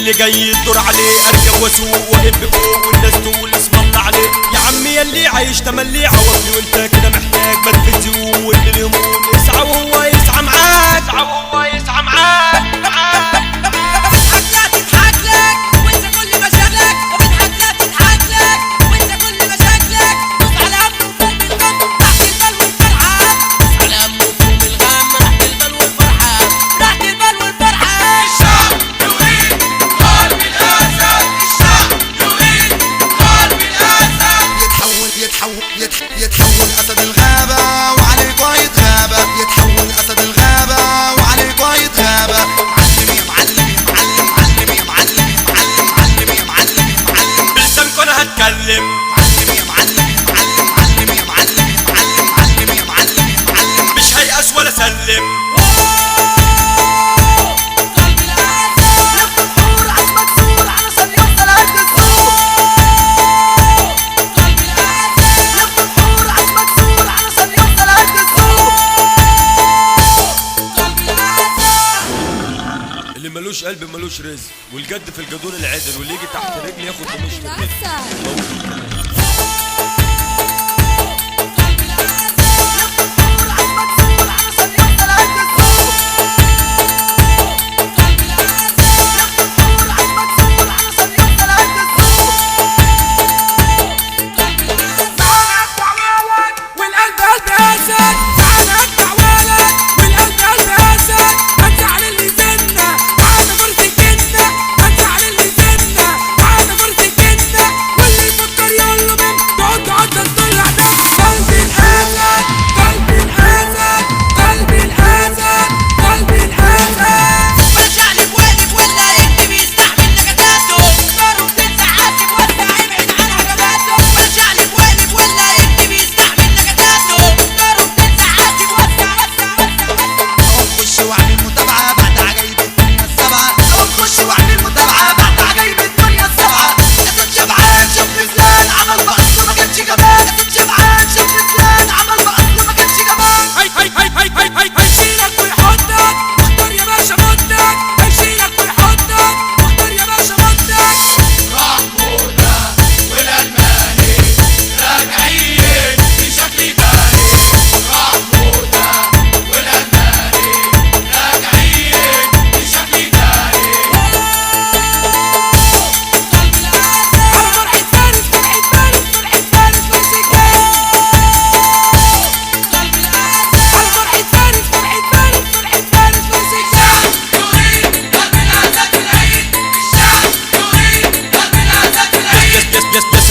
اللي جاي الدور عليه، اركب واسوق واقف بفوق والناس تقول اسم الله عليه. يا عمي ياللي عايش تملي عوضني وانت كده محتاج ما تفزيهم، واللي الهموم يسعى وهو يسعى معاك، يسعى وهو يسعى معاك. يتحول أسد الغابة وعليه قايد غابة، يتحول أسد الغابة وعليه قايد غابة. معلم يا معلم يا معلم، معلم يا معلم يا معلم، معلم يا معلم يا معلم، بلسانكوا انا هتكلم. معلم يا معلم يا معلم، معلم يا معلم يا معلم، معلم يا معلم يا معلم، مش هيأس ولا سلم. اللي ملوش قلب ملوش رزق، والجد في الجدون العدل، واللي يجي تحت رجلي ياخد بمشط الرجل.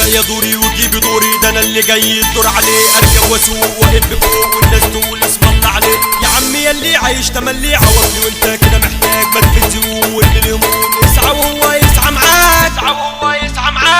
يا دوري وجيبي دوري، ده انا اللي جاي الدور عليه، اركب واسوق واقف بفوق والناس تقول اسم الله عليه. يا عمي ياللي عايش تملي عوضني وانت كده محتاج ما تفزيهم، واللي الهموم يسعى وهو يسعى معاك، يسعى وهو يسعى معاك.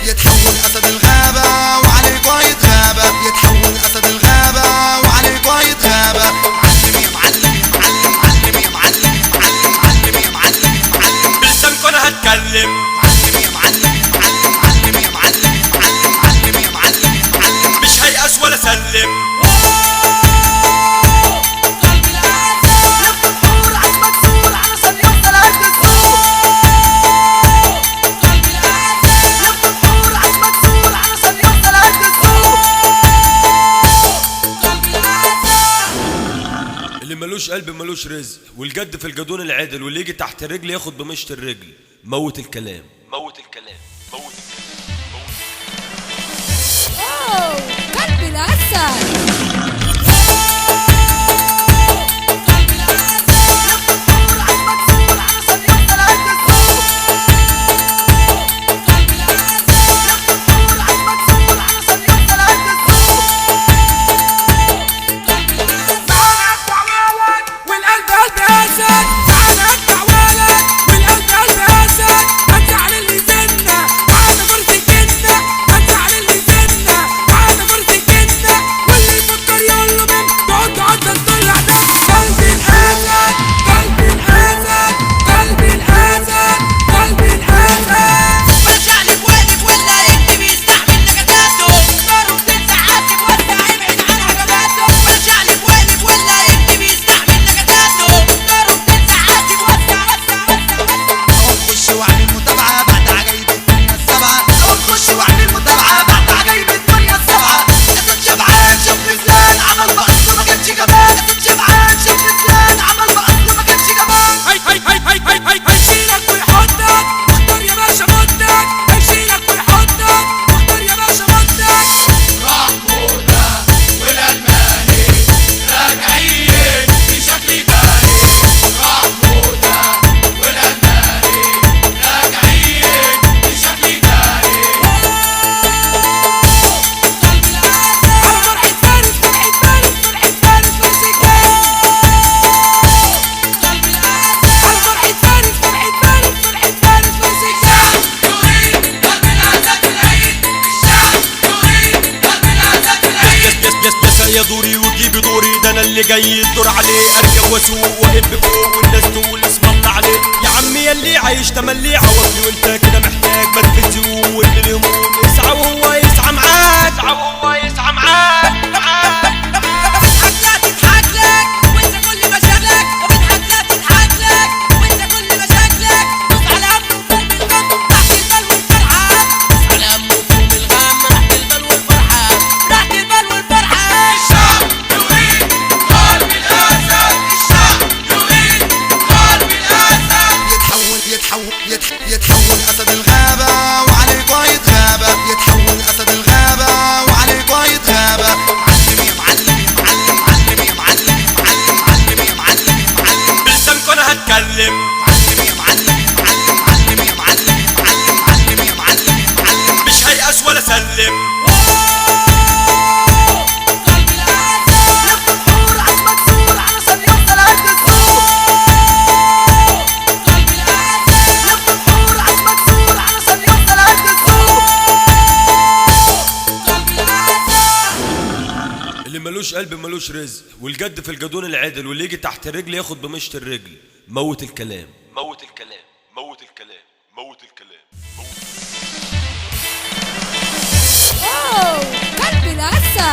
يتحول أسد الغابة وعليه قايد غابة، يتحول أسد الغابة وعليه قايد غابة. معلم يا معلم يا معلم، معلم يا معلم يا معلم، معلم يا معلم يا معلم، بلسانكوا انا هتكلم. معلم يا معلم يا معلم، معلم يا معلم يا معلم، معلم يا معلم يا معلم، مش هيأس ولا سلم. اللي ملوش قلب ملوش رزق، والجد في الجدون العدل، واللي يجي تحت الرجل ياخد بمشط الرجل. موت الكلام، موت الكلام، موت الكلام، موت الكلام. اوه قلب العسل. اللي جاي يدور عليه اركب واسوق واقف بفوق والناس تقول اسم الله عليه. يا عمي ياللي عايش تملي عوضني وانت كده محتاج ما تهزوم واللي الهموم يسعى وهو يسعى معاك يسعى وهو يسعى معاك. بتضحك لا تضحك لك وانت كل مشاكلك، وبتضحك لا تضحك لك وانت كل مشاكلك. دوس على هم وفوم الغم راحت البال والفرحة، دوس على هم وفوم الغم راحت البال والفرحة، راحت البال والفرحة. الشعب يريد قلب الأسد، الشعب يريد قلب الأسد. يتحول أسد الغابة وعليه قايد غابة، يتحول أسد الغابة وعليه قايد غابة. معلم يا معلم يا معلم، معلم يا معلم يا معلم، معلم يا معلم يا معلم، بلسانكم انا هتكلم. معلم يا معلم يا معلم، معلم يا معلم يا معلم، معلم يا معلم يا معلم. مش هيأس ولا سلم. قلب الأسد لف الحور عم مكسور علشان يفضل قد السور. قلب الأسد لف الحور عم مكسور علشان يفضل قد السور. قلب الأسد اللي ملوش قلب ملوش رزق، والجد في الجدون العدل، واللي يجي تحت الرجل ياخد بمشط الرجل. موت الكلام موت الكلام موت الكلام موت الكلام. واو قلب الأسد.